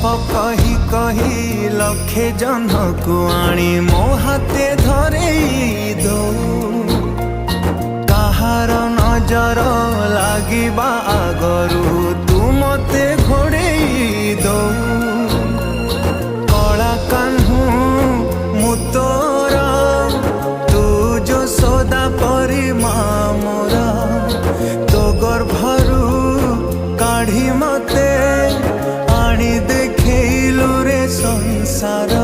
गप कही कही लक्षे जन को आनी मो हाथे धरे दो कहार नजर लागिबा आगरू तू मते घोड़े दो कला कान्हू मु तोरा तू जो सदा परी मोरा तो गर्भरू काढ़ी मते आनी देखैलु रे संसार।